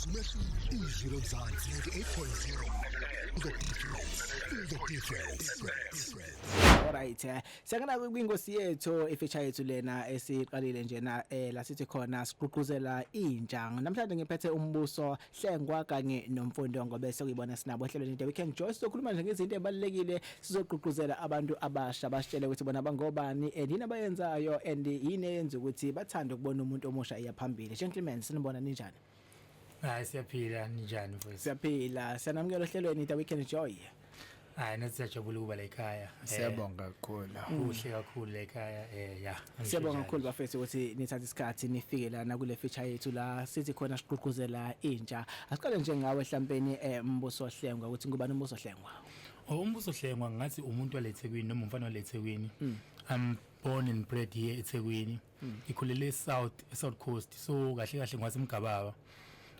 izwi lomzansi 98.0 Alright, siyangena kwingosi yethu ifeature yethu lena esiqalile njena la sithi khona Sigqugquzela Intsha. Namhlanje ngiphethe umbuso Hlengwa kanye noMfundo Ngobese kuyibona sinabo ehlelweni the weekend joy sokhuluma nje ngezinto ezibalekile sizogqugquzela abantu abasha basitshele ukuthi bona bangobani and yini abayenzayo and yini eyenza ukuthi bathande ukubona umuntu omusha iyaphambili. Gentlemen, sinibona ninjani? Hayi siyaphila njani mfowethu? Siyaphila. Siyanamukela ehlelweni the weekend joy. Hayi nasijabula ukuba la ekhaya. Siyabonga kakhulu. Kuhle kakhulu la ekhaya ya. Siyabonga kakhulu bafethu ukuthi nithatha isikhathi nifike lana kule feature yethu la sithi khona Sigqugquzela Intsha. Asiqale nje ngawe mhlawumbe umbuso Hlengwa ukuthi ngubani umbuso Hlengwa? Umbuso Hlengwa ngathi umuntu waleThekwini noma umfana waleThekwini. I'm born and bred here eThekwini. Ngikhulele South Coast. So kahle kahle ngwazi umgababa.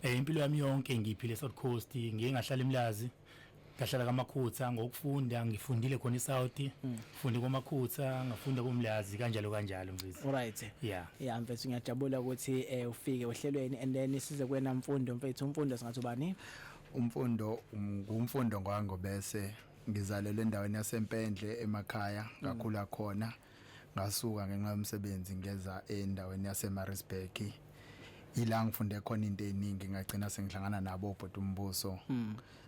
Impilo yami yonke ngiphile South Coast, ngiye ngahlala eMlazi. Ngahlala kaMakhutha ngokufunda ngifundile khona eSouth ngifunde koMakhutha ngafunda koMlazi kanjalo mfethu. Alright. Yeah mfethu ngiyajabula ukuthi ufike ohlelweni and then size kwena Mfundo mfethu. Umfundo singathi ubani? Umfundo ngumfundo Ngobese ngizalelwe endaweni yaseMpendle emakhaya kakhulu khona ngasuka ngenxa yomsebenzi ngeza endaweni yaseMaritzburg. Ila ngifunde khona into eziningi ngagcina sengihlangana nabo obhuti umbuso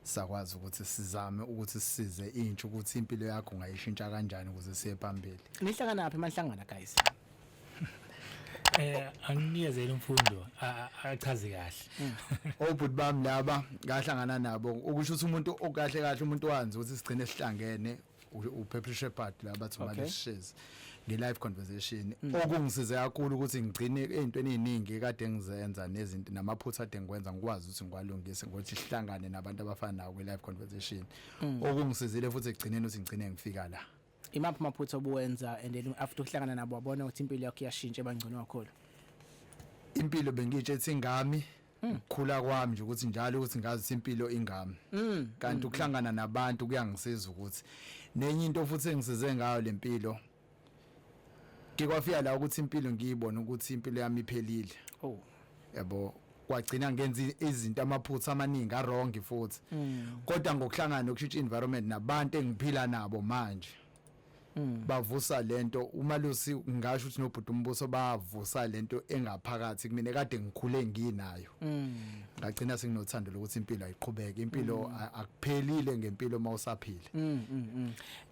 sakwazi ukuthi sizame ukuthi sisize intsha ukuthi impilo yakho ngayishintsha kanjani ukuze siye phambili. Nihlangana naphi manhlangana guys? Anginikeze umfundo achaze kahle. Obhuti bami laba ngahlangana nabo ukusho ukuthi umuntu okahle umuntu wanzi ukuthi sigcine sihlangene uPepper Shepherd laba thumale shes nge-live conversation okungisize kakhulu ukuthi ngigcine ezintweni eziningi kade ngizenza nezinto namaphutha ade ngikwenza ngikwazi ukuthi ngikwalungise ngokuthi sihlangane nabantu abafana nawo kwe-live conversation okungisizile futhi ekugcineni ukuthi ngigcine ngifika la. Imaphi amaphutha obuwenza and then after ukuhlangana nabo wabona ukuthi impilo yakho iyashintsha ebangcono kakhulu? Impilo bengitshethi ingami ukukhula kwami nje ukuthi njalo ukuthi ngazi ukuthi impilo ingami kanti ukuhlangana nabantu kuyangisiza ukuthi nenye into futhi engisize ngayo lempilo ngikwafika la ukuthi impilo ngiyibona ukuthi impilo yami iphelile. Yabo kwagcina ngenza izinto amaphutha amaningi wrong futhi kodwa ngokuhlangana nokushintsha environment nabantu engiphila nabo manje bavusa lento uMalusi ngisho ukuthi noBhuti umbuso bavusa lento engaphakathi kumina kade ngikhule nginayo. Ngagcina senginothando lokuthi impilo ayiqhubeke, impilo akuphelile ngempilo mawusaphile.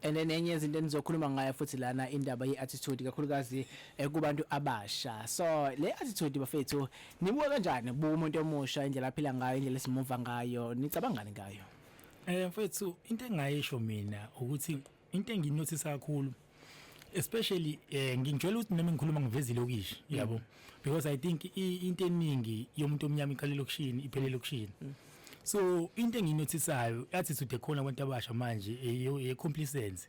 And then enye izinto enizokhuluma ngayo futhi lana indaba yeattitude kakhulukazi kubantu abasha. So le attitude bafethu nibuka kanjani umuntu omusha indlela aphila ngayo, indlela esimuva ngayo, nicabangani ngayo? Mfethu into engayisho mina ukuthi into enginothisa kakhulu especially ngingijwayele ukuthi nami ngikhuluma ngivezile okuyishi yabo because I think into eningi yomuntu omnyama iqale lokushini iphelele lokushini. So into enginothisayo attitude ekhona abantu abasha manje ye complacency.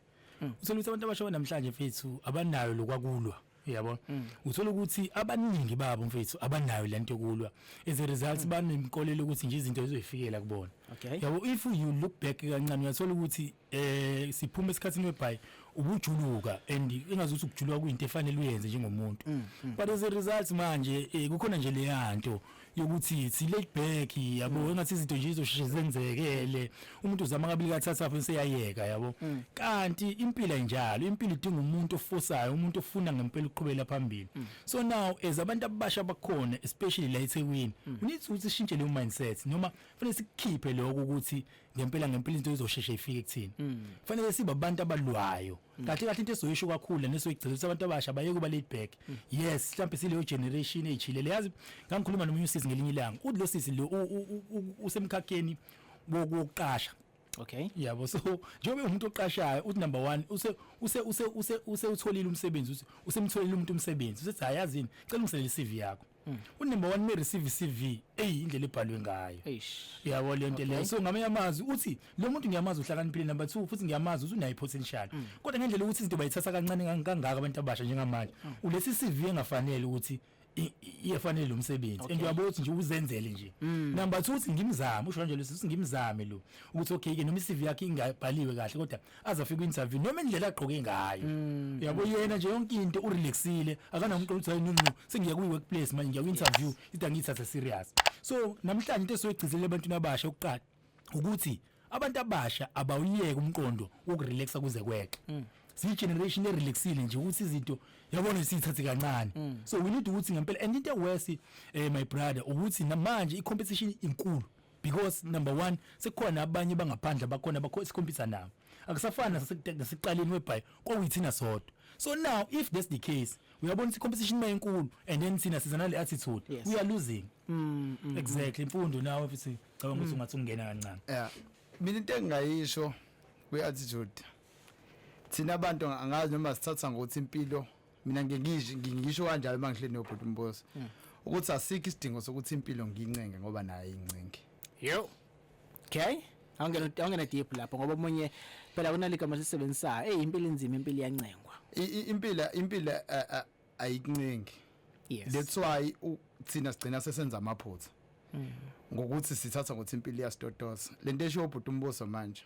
Uthola ukuthi abantu abasha namhlanje mfethu abanayo lokwakulwa yabo. Uthola ukuthi abaningi babo mfethu abanayo lento yokulwa as a result banemkolelo ukuthi nje izinto zizoyifikela kubona. Yabo if you look back kancane uyathola ukuthi siphuma esikhathini webhayi ubujuluka and engazuthi ukujuluka kuyinto efanele uyenze njengomuntu. But as a result manje kukhona nje le yanto yokuthi si laid back yabo engathi izinto nje izosheshe zenzekele umuntu uzama kabili kathatha apho seyayeka yabo. Kanti impilo enjalo impilo idinga umuntu ofosayo, umuntu ofuna ngempela uqhubela phambili. So now as abantu abasha bakhona especially la eThekwini we need to shintshe le mindset noma fanele sikhiphe lokho ukuthi ngempela into izosheshe ifike kuthini. Fanele sibe abantu abalwayo. Kahle into esoyisho kakhulu nesoyigcina ukuthi abantu abasha bayeke kuba laid back. Yes, mhlawumbe sileyo generation echilele yazi ngangikhuluma nomunye usisi ngelinye ilanga uthi lo sisi lo usemkhakheni wokuqasha. Yabo so njengoba umuntu oqashayo uthi number 1 use utholile umsebenzi usemtholile umuntu umsebenzi usethi hayazini cela ungiselele CV yakho. Number 1 me receive CV indlela ebhalwe ngayo. Yabo le nto leyo so ngamanye amazwi uthi lo muntu ngiyamazi uhlakaniphile. Number 2 futhi ngiyamazi ukuthi unayo potential kodwa ngendlela ukuthi izinto bayithatha kancane kangaka abantu abasha njengamanje ulesi CV engafanele ukuthi iyafanele lo msebenzi and uyabona ukuthi nje uzenzele nje number 2 uthi ngimzame usho kanje lesi ngimzame lo ukuthi okay ke noma iCV yakhe ingabhaliwe kahle kodwa azafika ku-interview noma indlela agqoke ngayo yabo yena nje yonke into urelaxile akanamuntu ukuthi hayi no sengiya ku-workplace manje ngiya ku-interview into angiyithatha serious so namhlanje into esoyigcizelela ebantwini abasha ukuqala ukuthi abantu abasha abawuyeke umqondo wokurelaxa kuze kweqe generation erelaxile nje ukuthi izinto yabona isithathe kancane so we need ukuthi ngempela and into worse my brother ukuthi namanje i-competition inkulu because number 1 sekukhona abanye bangaphandle bakhona bakho isikhompyutha nabo akusafana nasekuqaleni webhayi kwakuyithina sodwa so now if that's the case uyabona ukuthi i-competition mayinkulu and then thina sizana le attitude we are losing exactly Mfundo nawe futhi cabanga ukuthi ungathi ungena kancane yeah mina into engayisho kwi-attitude thina abantu angazi noma sithatha ngokuthi impilo mina ngisho kanjalo mangihleli nobhuti uMbusi ukuthi asikho isidingo sokuthi impilo ngiyincenge ngoba nayo incinge yo okay angena deep lapho ngoba omunye phela kunaligama sisebenzisa impilo inzima impilo iyancengwa impilo ayikuncengi yes that's why thina sigcina sesenza amaphutha ngokuthi sithatha ngokuthi impilo iyasitotosa lento esho ubhuti uMbusi manje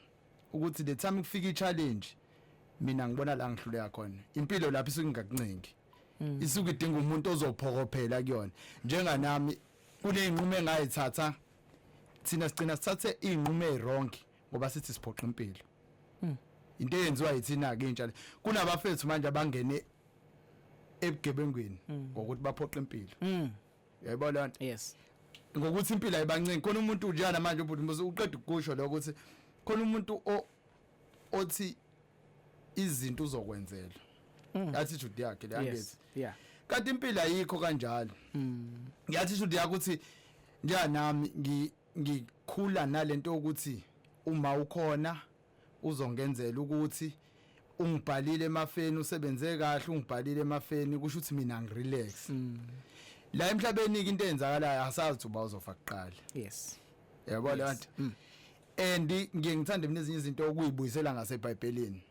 ukuthi the time kufika i-challenge mina ngibona la ngihluleka khona impilo lapho isuke ingakuncengi isuke idinga umuntu ozophokophela kuyona njenganami kuneyinqumo engayithatha thina sigcina sithathe inqumo ezwrong ngoba sithi siphoqa impilo into eyenziwa yithina ke intsha kunabafethu manje abangene ebugebengweni ngokuthi baphoqa impilo yayibona lento yes ngokuthi impilo ayibancengi khona umuntu njana manje ubhuti uqeda ukusho lo ukuthi khona umuntu othi izinto uzokwenzela attitude yakhe le angithi yeah kanti impilo ayikho kanjalo attitude yakho ukuthi njenami ngikhula nalento ukuthi uma ukhona uzongenzela ukuthi ungibhalile emafeni usebenze kahle ungibhalile emafeni kusho ukuthi mina ngirelax la emhlabeni into eyenzakalayo asazi uba uzofa kuqala yes yabona nto and ngiyengithanda mina ezinye izinto okuyibuyisela ngaseBhayibhelini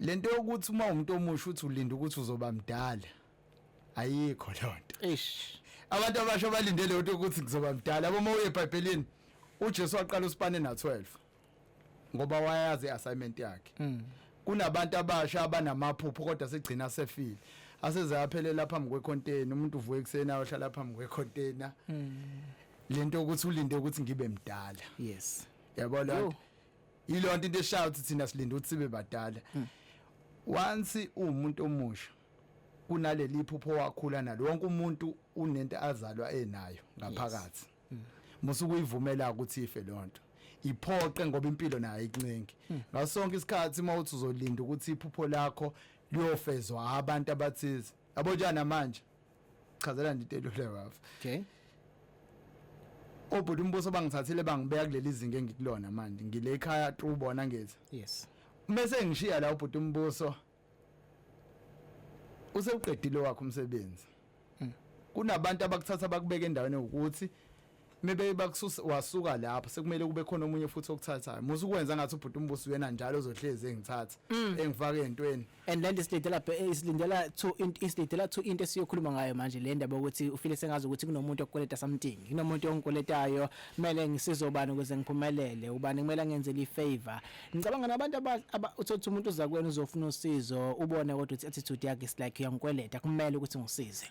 lento yokuthi uma umuntu omusha uthi ulinda ukuthi uzoba mdala ayikho lonto abantu abasho balindele ukuthi kuzoba mdala uma uye eBhayibhelini uJesu waqala usipane na12 ngoba wayazi assignment yakhe kunabantu abasha abanamaphupho kodwa segcina sefile asezayaphelela phambi kwecontainer umuntu uvuka ekseni ayohlala phambi kwecontainer lento ukuthi ulinde ukuthi ngibe mdala yes yabona ilonto into eshayo ukuthi thina silinde ukuthi sibe badala once umuntu omusha kunaleli iphupho wakhula nalo wonke umuntu unento azalwa enayo ngaphakathi musuku uyivumela ukuthi ife lonto iphoqe ngoba impilo nayo ayincengi ngasonke isikhathi mawuthi uzolinda ukuthi iphupho lakho liyofezwa abantu abathize yabo njana manje chazela into elule wafu okay obhuti uMbusi bangithathile bangibeka kuleli izinga engikulona manje ngile ekhaya ubona ngithi yes mase ngishiya la ubhuti uMbusi usewuqedile wakho umsebenzi kunabantu abakuthatha bakubeka endaweni ukuthi maybe bakususa wasuka lapho sekumele kube khona omunye futhi okuthathayo musukwenza ngathi ubhuti uMbusi wena njalo uzohlezi engithatha engifaka ezintweni and then isilindela to into esiyokhuluma ngayo manje le ndaba ukuthi ufile sengazi ukuthi kunomuntu okukoleta something kunomuntu ongikoletayo kumele ngisizobani ukuze ngiphumelele ubani kumele ngenzele ifavor ngicabanga nabantu uthothi umuntu uza kwena uzofuna usizo ubone kodwa ukuthi attitude yakhe is like uyangikweleta kumele ukuthi ngisize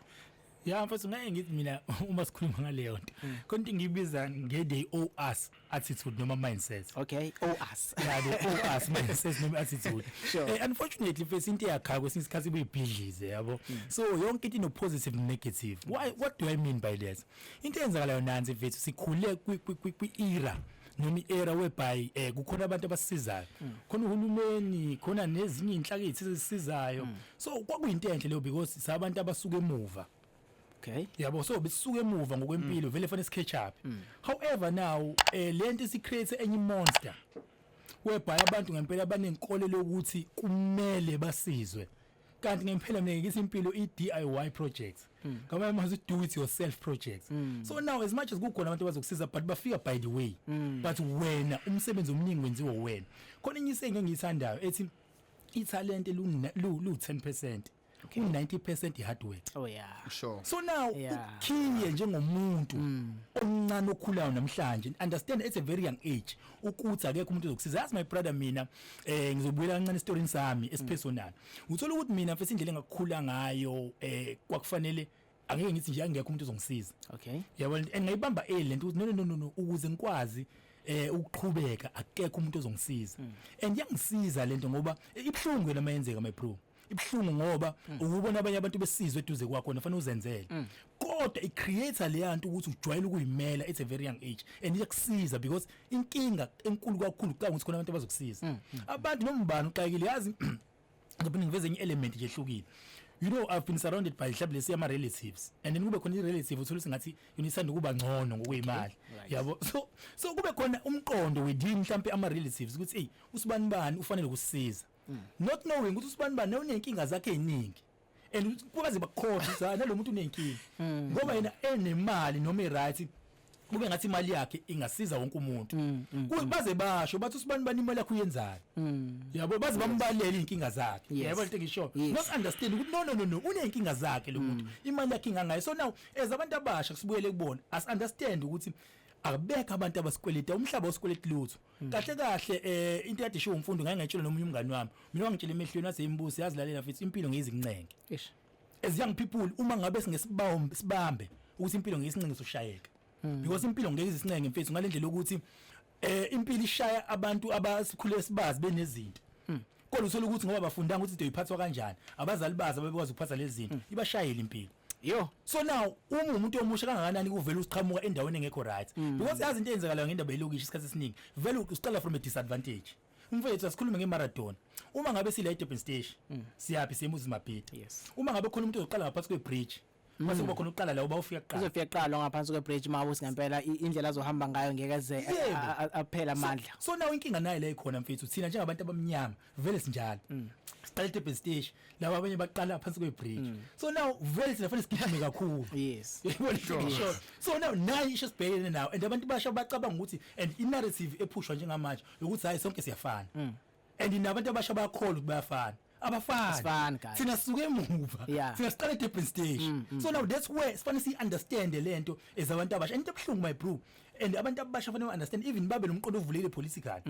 yeah mfethu ngeke ngithi mina uma sikhuluma ngaleyo nto konke ngibiza nge-they owe us attitude noma mindset okay owe us yeah they owe us mindset noma attitude sure. Unfortunately face into yakha kwesinye isikhathi kuyibhidlize yabo so yonke into ino positive negative what do I mean by this into eyenzakalayo nansi mfethu sikhule kwi-era noma i-era whereby kukhona abantu abasizayo khona uhulumeni khona nezinye inhlakithi ezisizayo so kwakuyinto enhle leyo because sabantu abasuka emuva okay yabo so besisuke emuva ngokwempilo vele fanele sketch up however now lento isicreate enye monster whereby abantu ngempela abanenkolelo ukuthi kumele basizwe kanti ngempela mina ngithi impilo i-DIY projects kama manje do it yourself projects so now as much as kukhona abantu abazokusiza but bafika by the way but wena umsebenzi omningi wenziwa wena khona enye isenke engiyithandayo ethi italent lu 10% u90% hard work. Oh yeah. Sure. So now Yeah. ukhiye njengomuntu omncane okhulayo namhlanje understand it's a very young age ukuthi akekho umuntu ozokusiza. As my brother mina ngizobuyela kancane story sami esipersonal. Uthola ukuthi mina mfethu indlela engakukhula ngayo kwakufanele angeke ngithi nje angekho umuntu ozongisiza. Okay. Yabona engayibamba lento ukuthi no ukuze ngikwazi ukuqhubeka akekho umuntu ozongisiza. And yangisiza lento ngoba ibhlungu yena mayenzeka my bro. Ibhlungu ngoba ukubona abanye abantu besizwe eduze kwakho nafanele uzenzele. Kodwa it creates leyanto ukuthi ujwayele ukuyimela at a very young age and iyakusiza because inkinga enkulu kakhulu xa ukuthi khona abantu abazokusiza. Abantu nombani uxakile yazi ngibona ngiveze enye element nje ehlukile. You know I've been surrounded by mhlawumbe lesi ama relatives and then kube khona irelative uthola sengathi unisanda kuba ngcono ngokwemali yabo so kube khona umqondo wedini mhlawumbe ama relatives ukuthi hey usibani bani ufanele ukusiza not knowing ukuthi usibani bani unenkinga zakhe eziningi and kubaze bakhohlisa nalomuntu unenkinga ngoba yena enemali noma eright kube ngathi imali yakhe ingasiza wonke umuntu baze basho bathi usibani bani imali yakhe uyenzayo yabo baze bambalele inkinga zakhe yabo into ngisho not understand ukuthi no unenkinga zakhe lo muntu imali yakhe ingangayo. So now as abantu abasha kusibuyele kubona as understand ukuthi akubeka abantu abasikweleta umhlaba osikweleta lutho kahle into yade isho umfundo ngayengayitshela nomunye umngani wami mina wangitshela emehlweni wase Mbusi yazilalela futhi impilo ngeyizincenke as young people uma ngabe sibambe ukuthi impilo ngeyisincenke soshayeka because impilo ngeke izisincenke mfethu ngalendlela ukuthi impilo ishaya abantu abasikhule sibazi benezinto kodwa uthola ukuthi ngoba bafundanga ukuthi into iphathwa kanjani abazali bazi abekwazi ukuphatha lezi zinto ibashayela impilo. Yo so now umuntu omusha kangakanani kuvela usiqhamuka endaweni engekho right because yazi into eyenzakalayo ngendaba yelokishi isikhathi esiningi vele usiqala from a disadvantage. Mfethu asikhulume ngemarathon uma ngabe sila eDurban station siyaphi semuzi mabhida uma ngabe khona umuntu ozoqala ngaphansi kwebridge mase kuba khona uqala la uba ufika kuqala uzofika kuqala ngaphansi kwebridge mabusi ngempela indlela azohamba ngayo ngeke aphela amandla. So now inkinga nayo la ikhona mfethu thina njengabantu abamnyama vele sinjalo siqala eDurban station laba abanye baqala phansi kwebridge so now vele sifanele sigijime kakhulu sure. So now nayi isho sibhekene nawo and abantu basha bacabanga ukuthi and i-narrative ephushwa njengamanje ukuthi hayi sonke siyafana and nabantu abasha bayakholwa ukuthi bayafana abafani thina sisuke emuva thina siqala eDurban station so now that's where sifanele si understand lento ezabantu abasha into ebhlungu my bro and abantu abasha fanele understand even babe nomqondo ovulile political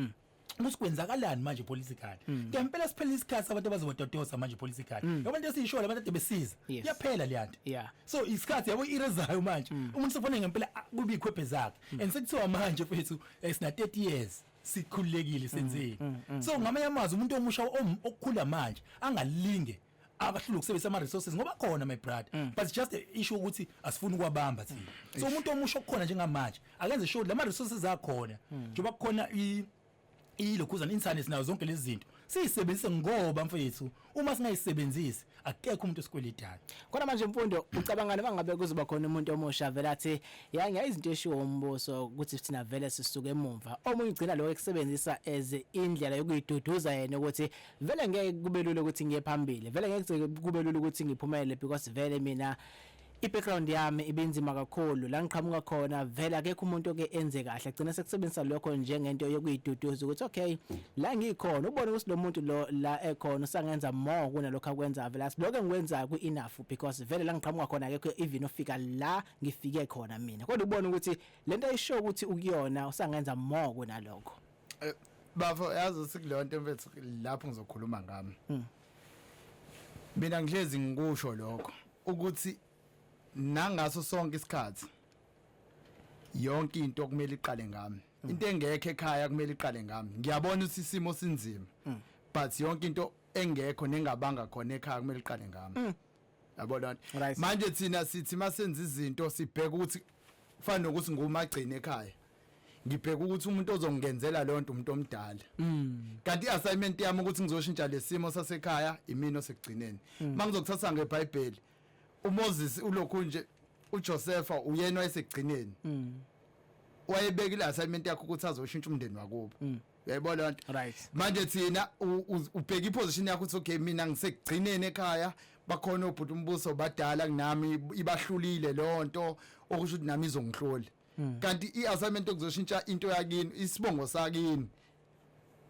usikwenzakalani manje political ngempela siphela isikhathi abantu abazododosa manje political abantu esisho abantu ade besiza yaphela leyanto so isikhathi yabo irezayo manje umuntu sefone ngempela kube ikhwephe zakhe and sekuthiwa manje mfethu sina 30 years sikhululekile senzeni so ngamanye amazwi umuntu omusha okukhula manje angalinge akahlula ukusebenzisa ama resources ngoba khona my brother but just a issue ukuthi asifuni kwabamba thina so umuntu omusha okukhona njengamanje akenze sure lama resources akhona njengoba kukhona ilokhuzana internet nazo zonke lezi zinto siyisebenzise ngoba mfethu uma singayisebenzisi akekho umuntu osikweletayo. Kodwa manje Mfundo ucabangana bangabe kuzoba khona umuntu omusha vele athi yanga izinto eshiwo umbuso ukuthi thina vele sisuke emuva omunye ugcina lokho ekusebenzisa as indlela yokuyiduduza yena ukuthi vele ngeke kube lula ukuthi ngiye phambili vele ngeke kube lula ukuthi ngiphumelele because vele mina i-background yami ibinzima kakhulu la ngiqhamuka khona vele akekho umuntu oke enze kahle agcina sekusebenzisa lokho njengento yokuyiduduza ukuthi okay la ngikhona ubone ukuthi lo muntu lo la ekhona usangenza more kunalokho akwenza vele asiloke ngikwenza ku enough because vele la ngiqhamuka khona akekho even ofika la ngifike khona mina kodwa ubone ukuthi lento ayisho ukuthi ukuyona usangenza more kunalokho bafo yazi sikulonto mfethu lapho ngizokhuluma ngami mina ngihlezi ngikusho lokho ukuthi nangaso sonke isikhathi yonke into kumele iqale ngami into engekho ekhaya kumele iqale ngami ngiyabona ukuthi isimo sinzima but yonke into engekho nengabanga khona ekhaya kumele iqale ngami yabona manje thina sithi masenza izinto sibheka ukuthi kufanele ukuthi ngumagcini ekhaya ngibheka ukuthi umuntu ozongenzela lonto umuntu omdala kanti iassignment yami ukuthi ngizoshintsha lesimo sasekhaya imino sekugcineni mangizokuthatha ngeBhayibheli uMoses ulokhu nje uJosepha uyena wayesekugcineni wayebekile assignment yakhe ukuthi azoshintsha umndeni wakubo uyayibona lonto manje thina ubheka iposition yakho ukuthi okay mina ngisekugcineni ekhaya bakhona ubhuti uMbuso badala kunami ibahlulile lonto okusho ukuthi nami izongihlola kanti iassignment okuzoshintsha into yakini isibongo sakini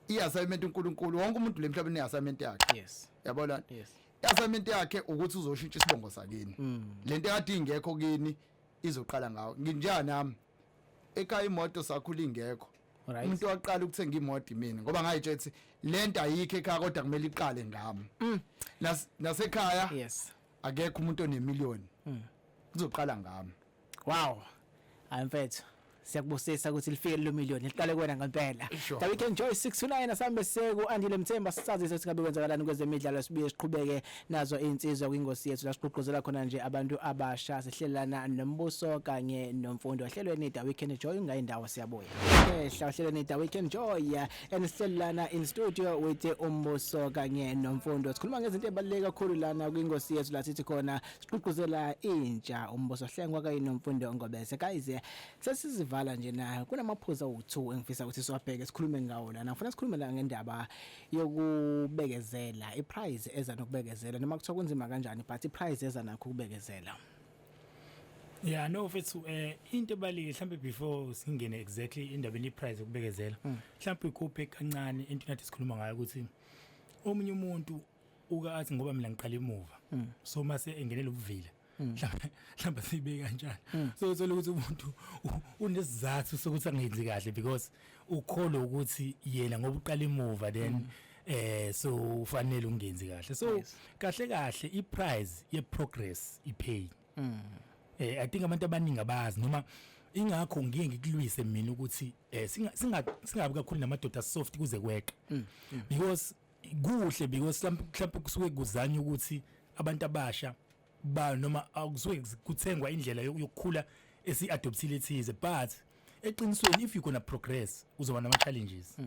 iassignment uNkulunkulu wonke umuntu lemhlabeni iassignment yakhe yabona assignment yakhe ukuthi uzoshintsha isibongo sakini lento ekade ingekho kini izoqala ngawo nginjani nami ekhaya imoto sakhula ingekho umuntu waqala ukuthenga imoto imini ngoba ngayitshethi lento ayikho ekhaya kodwa kumele iqale ngami nasekhaya yes akekho umuntu onemiliyoni kuzoqala ngami wow amfethu siyakubusisa ukuthi lifike lo million liqale kwena ngempela that we can enjoy 629 asambe seku andile Mthemba sisazise singabe kwenzakalani kwezemidlalo sibuye siqhubeke nazo insizwa kwingosi yethu la siqhuquzela khona nje abantu abasha sihlelana noMbuso kanye noMfundo hlelweni da we can enjoy ngayindawo siyabuya hlelweni da we can enjoy and sihlelana in studio with uMbuso kanye noMfundo sikhuluma ngezinto ezibaluleke kakhulu lana kwingosi yethu la sithi khona siqhuquzela intsha uMbuso Hlengwa kanye noMfundo Ngobese guys sesiziva vala nje nayo kunamaphuzu awu2 engifisa ukuthi siwabheke sikhulume ngawo lana ngifuna sikhulume la ngendaba yokubekezela iprize eza nokubekezela noma kuthiwa kunzima kanjani but iprize eza nakho ukubekezela yeah no mfethu into ebalike mhlambe before singene exactly indabeni iprize yokubekezela mhlambe ikhuphe kancane into nathi sikhuluma ngayo ukuthi omunye umuntu uka athi ngoba mina ngiqala emuva so mase engenele ubuvila mhlawumbe sibe kanjani so uthola ukuthi umuntu unesizathu sokuthi angenzi kahle because ukholwa ukuthi yena ngoba uqala emuva then so ufanele ungenzi kahle so kahle kahle iprize ye progress ipay I think abantu abaningi abazi noma ingakho ngiye ngikulwise mina ukuthi singabi kakhulu namadoda soft kuze kweqa because kuhle because mhlawumbe kusuke kuzanya ukuthi abantu abasha ba noma akusuke kuthengwa indlela yokukhula esi-adoptile ethize but eqinisweni if you gonna progress uzoba nama challenges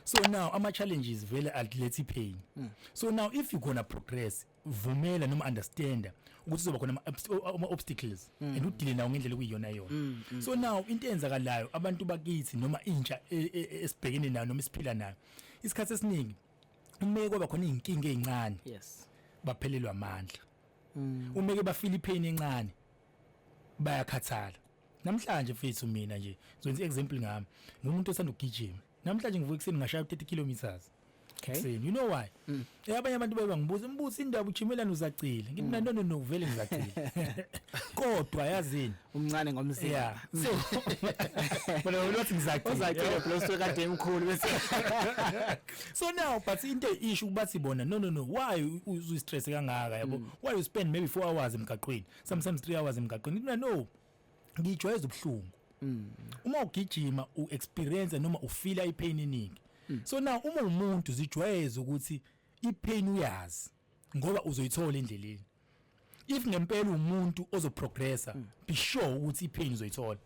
so now ama challenges vele alethi pain so now if you gonna progress vumela noma understand ukuthi uzoba khona ama obstacles and udile nawo ngendlela okuyiyona yona so now into enzakalayo abantu bakithi noma intsha esibhekene nayo noma isiphila nayo isikhathi esiningi umeke kwaba khona inkinga ezincane yes baphelelwa amandla umeke bafila ipain encane bayakhathala namhlanje mfethu mina nje ngizwenza example ngami ngumuntu osanda ukugijima namhlanje ngivuka ekseni ngashaya 30 kilometers okay you know why abanye abantu bayibangibuza Mbusi indaba ujimelana uzacile ngithi mina no vele ngizacile kodwa yazini umncane ngomzimba yeah so bona ulothi ngizacile uzakile plus kade emkhulu bese so now but into issue bathi bona no why uzu stress kangaka yabo why you spend maybe 4 hours emgaqweni sometimes 3 hours emgaqweni ngithi no ngijwayeza ubhlungu uma ugijima uexperience noma ufila ipain eningi so now uma umuntu zijwayeza ukuthi ipain uyazi ngoba uzoyithola endleleni if ngempela umuntu ozoprogressa be sure ukuthi ipain uzoyithola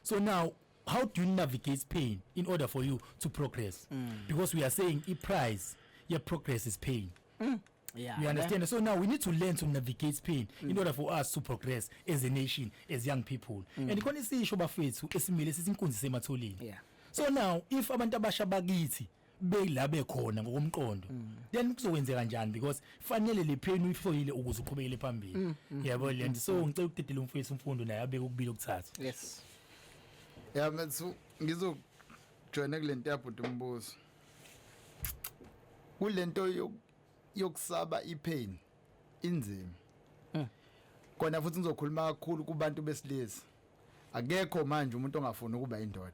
so now how do you navigate pain in order for you to progress because we are saying price your progress is pain yeah you understand so now we need to learn to navigate pain in order for us to progress as a nation as young people and khona isisho bafethu esimile sizinkunzi sematholini yeah so now if abantu abasha bakithi bela bekhona ngokomqondo then kuzokwenzeka kanjani because fanele le pain uyifoyile ukuze uqhubekele phambili yabo le so ngicela ukudedela umfowethu umfundo naye abeke ukubili okuthathu yes yeah mthu ngizojoina kulento yabhuti uMbuso kulento yokusaba ipain inzima kona futhi ngizokhuluma kakhulu kubantu besilisa akekho manje umuntu ongafuni ukuba indoda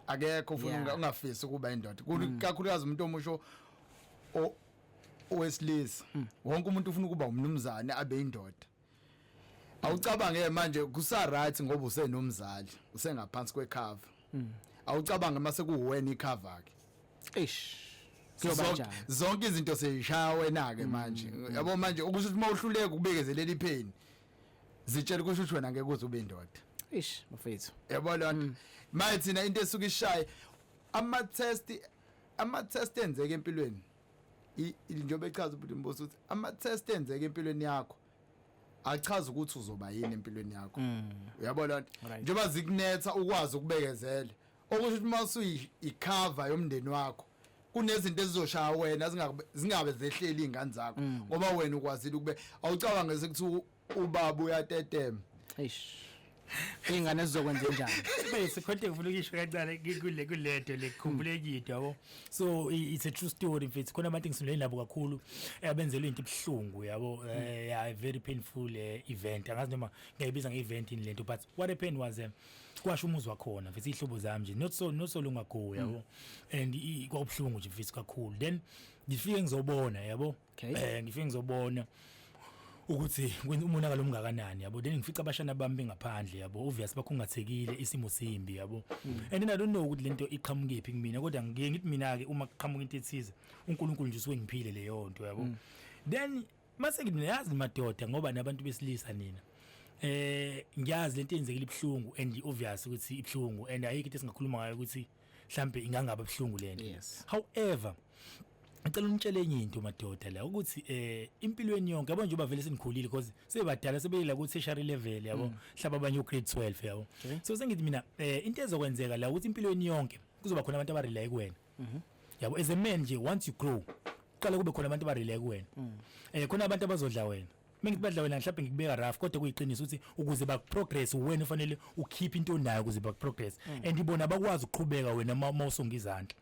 akekho ufuna ungafisi ukuba indoda kakhulukazi umuntu omusho owesilisa wonke umuntu ufuna ukuba umnumzane abe indoda awucabange manje kusa right ngoba usenomzali usengaphansi kwecover awucabange mase kuwena icover yakhe zonke izinto seyishaya wena ke manje yabo manje ukusho ukuthi mawuhluleka ukubekezelela ipain zitshela kusho ukuthi wena ngeke uze ube indoda bafethu yabo lona manje thina into esuka ishaye ama test enzeke empilweni njengoba echaza ukuthi Mbusi ukuthi ama test enzeke empilweni yakho achaza ukuthi uzoba yini empilweni yakho uyabo lona njengoba zikunetha ukwazi ukubekezela okusho ukuthi mase uyicover yomndeni wakho kunezinto ezizoshaya wena zingabe zehleli ingane zakho ngoba wena ukwazile ukube awucabange ukuthi ubaba uyatetema ingane zizokwenza njani bese konke ngifuna ukisho kancane kuleto lekhumbulekile yabo so it's a true story mfethu khona abantu engisondele nabo kakhulu abenzelwe into ebhlungu yabo yeah very painful event angazi noma ngiyayibiza nge-event in lento but what happened was kwasho umuzwa khona mfethu ihlobo zami nje not so long ago yabo and kwabhlungu nje mfethu kakhulu then ngifike ngizobona yabo ngifike ngizobona ukuthi umonakalo omngakanani yabo then ngifica abashana bami bengaphandle yabo obvious bakhungathekile isimo simbi yabo and then I don't know ukuthi lento iqhamukephi kumina kodwa ngiye ngithi mina ke uma kuqhamuka into ethize uNkulunkulu nje usuke ngiphile leyo nto yabo then mase nginayazi madoda ngoba nabantu besilisa nina ngiyazi lento yenzekile ibhlungu and obvious ukuthi ibhlungu and ayikho into singakhuluma ngayo ukuthi mhlambe ingangaba ibhlungu lento however ngicela unitshele enye into madoda la ukuthi impilweni yonke yabo nje bavele senikhulile because sebadala sebeyila ku tertiary level yabo hlaba abanye grade 12 yabo so sengithi mina into ezokwenzeka la ukuthi impilweni yonke kuzoba khona abantu abarelay kuwena yabo as a man nje once you grow qala kube khona abantu abarelay kuwena khona abantu abazodla wena mingithi badla wena mhlawumbe ngikubeka rough kodwa kuyiqinisa ukuthi ukuze bakuprogress wena ufanele ukeep into nayo ukuze bakuprogress and ibona bakwazi ukuqhubeka wena mawusonga izandla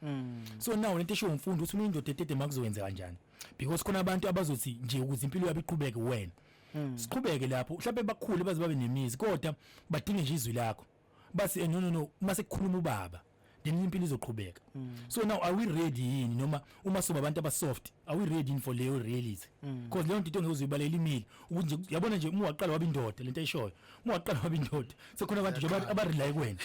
so now lento esho umfundi uthi unindoda etete makuzowenza kanjani because khona abantu abazothi nje ukuze impilo yabo iqhubeke wena siqhubeke lapho mhlawumbe bakhulu baze babe nemizi kodwa badinge nje izwi lakho basi no mase kukhuluma ubaba then impilo izoqhubeka so now are we ready yini noma uma soba abantu abasoft are we ready for leyo reality because leyo nto ngizoyibalela imili ukuthi nje yabona nje uma waqala waba indoda lento ayishoyo uma waqala waba indoda sekhona abantu nje abarely kuwena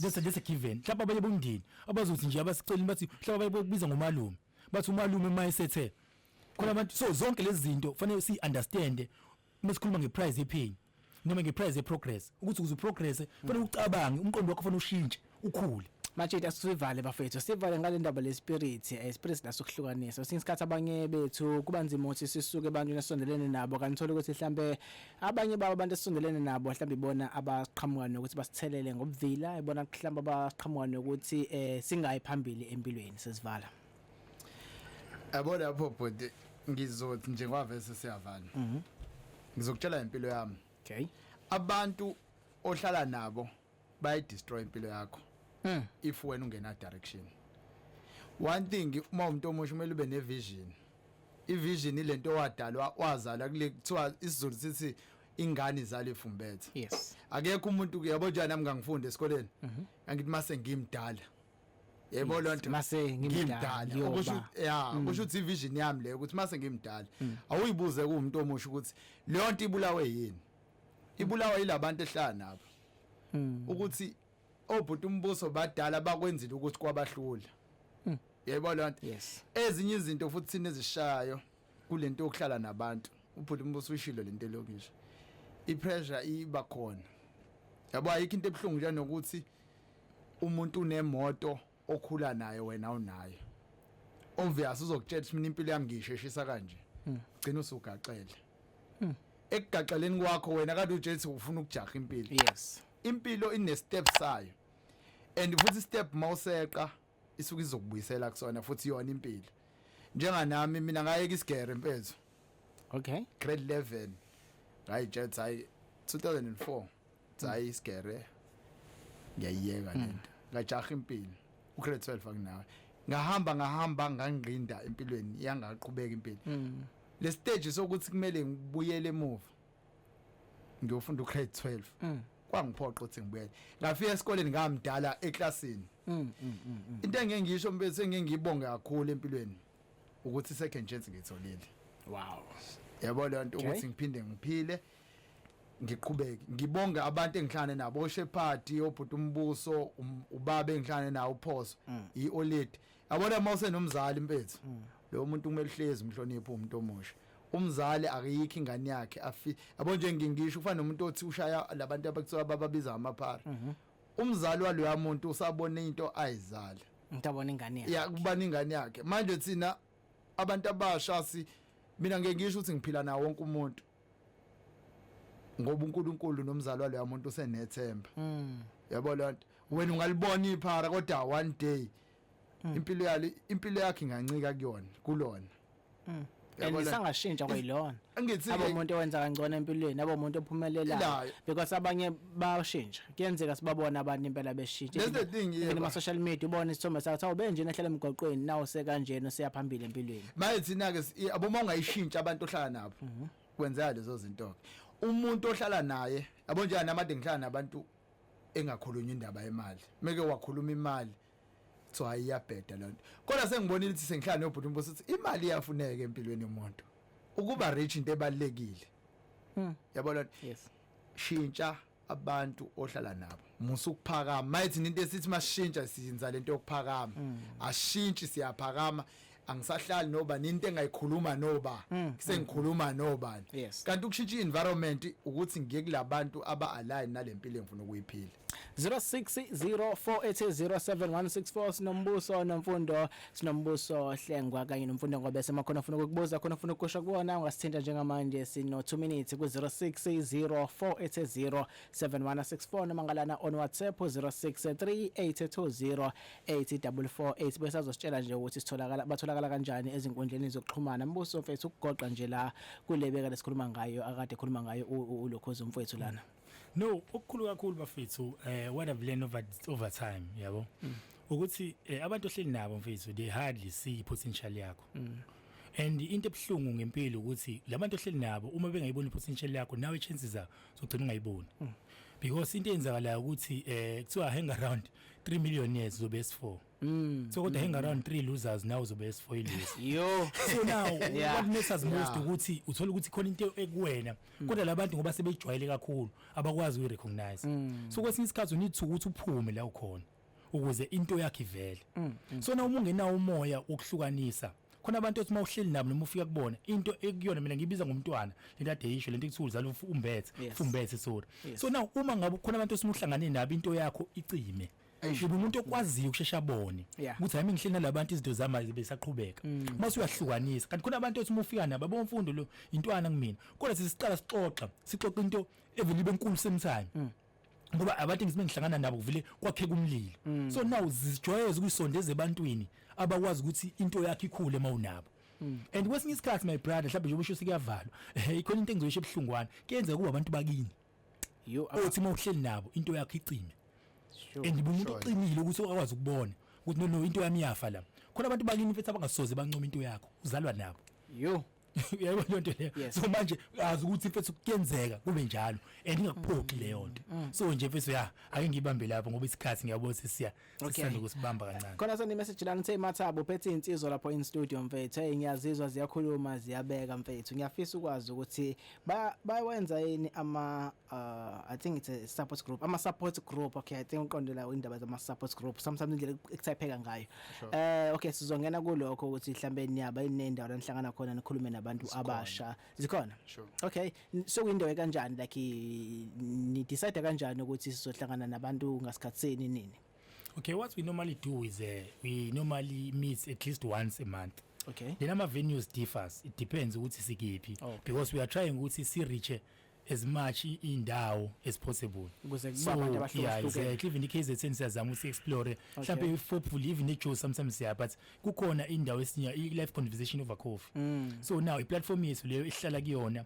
that's a given mhlawumbe abanye bondini abazothi nje abasicela bathi mhlawumbe bayibiza ngomalume bathi umalume mayisethe khona abantu so zonke lezi zinto fanele si understand masikhuluma ngeprize yepain noma ngeprize yeprogress ukuthi ukuze uprogress fanele ucabange umqondo wakho fanele ushintshe ukhule manje asivale bafethu sivale ngale ndaba le spirit spirit lasokuhlukanisa singisikhathi abanye bethu kuba nzima ukuthi sisuke ebantwini esondelene nabo kanti thola ukuthi mhlambe abanye babo abantu esondelene nabo mhlambe ibona abaqhamuka nokuthi basithelele ngobuvila ibona mhlambe abaqhamuka nokuthi singayi phambili empilweni sesivala yabo lapho bhuti ngizothi njengoba vese siyavala ngizokutshela impilo yami abantu ohlala nabo bayi destroy impilo yakho if wena ungena direction one thing uma umuntu omusha kumele ube ne vision ivision ilento wadalwa wazala kule kuthiwa isizulu sithi ingane izala ifumbethe akekho umuntu yabo njani nami ngangifunda esikoleni angithi mase ngimdala yebo lonto mase ngimdala okusho kusho ukuthi ivision yami le ukuthi mase ngimdala awuyibuze kuumuntu omusha ukuthi leyo nto ibulawe yini ibulawa yilabantu ehlala nabo ukuthi obhuti uMbuso badala bakwenzile ukuthi kwabahlula yebo lonto ezinye izinto futhi sine ezishayo kulento yokuhlala nabantu ubhuti uMbuso ushilo lento lokisho ipressure iba khona yabo ayikho into ebhlungu njalo nokuthi umuntu unemoto okhula nayo wena unayo obvious uzokutshela ukuthi mina impilo yami ngiyisheshisa kanje ugcina usugaqele ekugaqeleni kwakho wena kade ujethi ufuna ukujaha impilo impilo ine step sayo and futhi step mawuseqa isuke izokubuyisela kusona futhi yona impilo njenganami mina ngayeka isigere empethu grade 11 ngayijets hayi 2004 hayi isigere ngiyayeka lento ngajaha impilo ugrade 12 akunawe ngahamba ngangqinda empilweni yangaqhubeka impilo le stage sokuthi kumele ngibuyele emuva ngiyofunda ugrade 12 kwangiphoqa ukuthi ngibuyele ngafika esikoleni ngamdala eklasini into engengisho mbese engengiyibonga kakhulu empilweni ukuthi second chance ngitholile yabo lonto ukuthi ngiphinde ngiphile ngiqhubeke ngibonga abantu engihlane nabo oShepherd obhuti uMbuso ubaba engihlane nawo uPhoso iOlid yabona mawuse nomzali impethu lo muntu kumele hlezi umhloniphe umuntu omusha umzali akayikho ingane yakhe yabo nje ngingisho ufana nomuntu othi ushaya labantu abakuthiwa bababiza amaphara umzali waloya muntu usabona into ayizala ngitabona ingane yakhe yakubana ingane yakhe manje thina abantu abashasi mina ngeke ngisho ukuthi ngiphila nawo wonke umuntu ngoba uNkulunkulu nomzali waloya muntu usenethemba yabo lonto wena ungalibona iphara kodwa one day impilo yakhe ingancika kuyona kulona Nisangashintsha kwayilona. Angithi Abo umuntu owenza kangcono empilweni, abo umuntu ophumelelayo because abanye bayashintsha. Kuyenzeka sibabona abantu impela beshintsha. That's the thing Kuma social media ubona isithombe sakhe awu benje nahlala emgwaqweni nawo sekanjena siyaphambili empilweni. Maye thina ke aboma ungayishintsha abantu ohlala nabo. Kwenzeka lezo zinto ke. Umuntu ohlala naye yabo nje namade ngihlala nabantu engakhulunywa indaba yemali. Meke wakhuluma imali so ayiyabheda lonto. Kodwa sengibonile ukuthi sengihlala nobhuti uMbusi ukuthi imali iyafuneka empilweni yomuntu. Ukuba rich into ebalekile. Yabona Yes. shintsha abantu ohlala nabo. Musu ukuphakama. Mayithi into esithi masishintsha siyenza lento yokuphakama. Ashintshi siyaphakama. Angisahlali nobani into engayikhuluma nobani sengikhuluma nobani kanti ukushintsha environment ukuthi ngiye kulabantu aba-align nalempilo engifuna ukuyiphila 0604807164 sinombuso nomfundo sinombuso Hlengwa kanye nomfundo Ngobese makhona ufuna ukukubuza khona ufuna ukusho kubona ungasithinta njengamanje sino 2 minutes ku 0604807164 noma ngalana on WhatsApp 0638208048 bese azositshela nje ukuthi batholakala kanjani ezinkundleni zokuxhumana mbuso mfethu ukugoqa nje la kulebeka lesikhuluma ngayo akade ekhuluma ngayo ulokhozi umfethu lana. No, okukhulu kakhulu bafethu what I've learned over time yabo ukuthi abantu ohleli nabo mfethu they hardly see potential yakho and into ebhlungu ngempilo ukuthi labantu ohleli nabo uma bengayiboni potential yakho nawe chances are uzogcina ungayiboni because into eyenzakalayo ukuthi kuthiwa hang around 3 millionaires uzobe S4 so kodwa hang around 3 losers now uzobe S4 ilesi Yo so now what makes us most ukuthi uthola ukuthi khona into ekuwena kodwa labantu ngoba sebejwayele kakhulu abakwazi ukurecognize so kwesinye isikhathi you need to ukuthi uphume la ukhona ukuze into yakhe ivele so now uma ungenawo umoya wokuhlukanisa khona abantu othi mawuhleli nabo noma ufika kubona into ekuyona mina ngibiza ngomntwana lento ade yisho lento ekuthi uzala umbethe sorry so now uma ngabe khona abantu osimuhlangane nabo into yakho icime Shibe umuntu okwaziyo ukushesha abone ukuthi hayi ngihleli nalabantu izinto zama besaqhubeka mase uyahlukanisa kanti khona abantu othi umufika nabo abomfundo lo intwana ngimina kodwa sisiqala sixoxa into evele ibe enkulu semthanye ngoba abantu ngihlangana nabo kuvile kwakhe kumlilo so now zijwayeze ukuyisondeza ebantwini abakwazi ukuthi into yakhe ikhule mawunabo and kwesinye isikhathi my brother mhlawumbe nje ubusho sikuyavalwa ikhona into engizoyisho ebuhlungwana kuyenzeka kuba abantu bakini othi mawuhleli nabo into yakhe icime and umuntu oqinile ukuthi akwazi ukubona ukuthi no into yami yafa la khona abantu bakini mfethu abangasoze bancoma into yakho uzalwa nabo yebo lonto leyo so manje azi ukuthi mfethu kuyenzeka kube njalo and ingakuphoqi leyo nto so nje mfethu ake ngibambe lapho ngoba isikhathi ngiyabona sisanda kusibamba kancane khona sene message lana uthe Mathaba uphethe insizwa lapho in studio mfethu ngiyazizwa ziyakhuluma ziyabeka mfethu ngiyafisa ukwazi ukuthi bayenza yini I think it's a support group support group okay I think uqondela indaba zama support group sometimes indlela ekutypeka ngayo okay sizongena kulokho ukuthi mhlambe niyaba inendawo la nihlangana khona nikhulume nabantu abasha zikhona okay so window kanjani like ni decide kanjani ukuthi sizohlangana nabantu ngasikhatsini nini okay what we normally do is we normally meet at least once a month okay the number of venues differs it depends ukuthi sikephi because we are trying ukuthi si reach as much indawo as possible ukuze kuba abantu abahlukene even in case that siyazama ukuthi explore mhlawumbe hopefully even echo sometimes but kukhona indawo esinya live conversation over coffee so now i-platform yethu leyo ihlala kuyona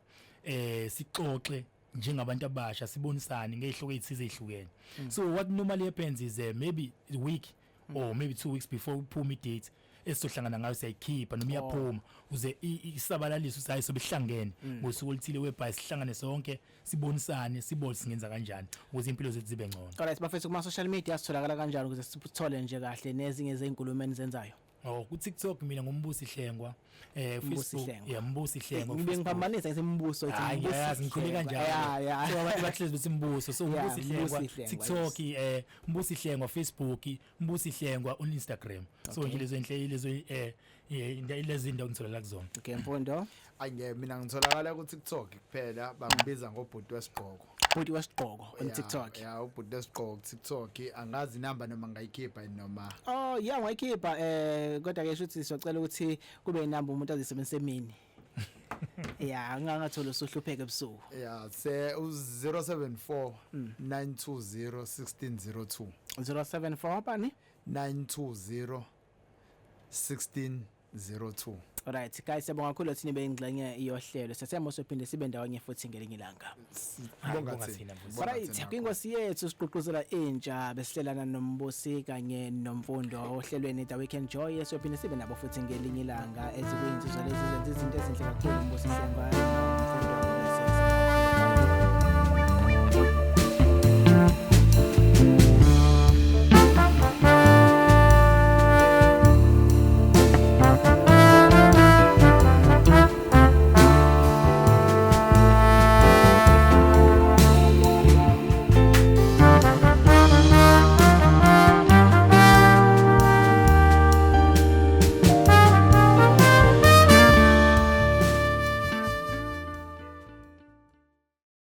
sixoxe njengabantu abasha sibonisane ngezihloko ezithize ezihlukene so what normally happens is maybe a week or maybe 2 weeks before we pull date esizohlangana ngayo siyayikhipha noma iyaphuma uze isabalaliso usayi sobehlangene ngosuku oluthile webhayisi sihlangane sonke sibonisane sibone singenza kanjani ukuze impilo zethu zibe ngcono alright bafethu kuma social media sitholakala kanjani ukuze sithole nje kahle nezinye zezinkulumo enizenzayo ku TikTok mina ngombusi Hlengwa Facebook Mbusi Hlengwa ngibengiphambanisa ngisembuso ethi yazi ngikhule kanjalo so abantu bahlezi bethi Mbuso so Mbusi Hlengwa TikTok Mbusi Hlengwa Facebook Mbusi Hlengwa on Instagram so nje lezo zinto ngithola kuzona okay Mfundo mina ngitholakala ku TikTok kuphela bangibiza ngobhuti wesigqoko on TikTok ubhuti wesigqoko TikTok angazi inamba noma ngayikhipha noma ngayikhipha kodwa ke shuthi siyocela ukuthi kube inamba umuntu azisebenzise emini ngangathola usuhlupheke ebusuku se 074 920 1602 074 bani 920 1602 Alright guys, siyabonga kakhulu thini beyingxenye iyohlelo. Sethemba sophinde sibe ndawonye futhi ngelinye ilanga. Bonga bonga thina. thina, Mbusi. Bonga Right, thina. kwingosi yethu siqhuquzela intsha besihlelana noMbusi kanye noMfundo ohlelweni The Weekend Joy sophinde sibe nabo futhi ngelinye ilanga ezikuyinsiza lezi zenza izinto ezinhle kakhulu uMbusi Hlengwa noMfundo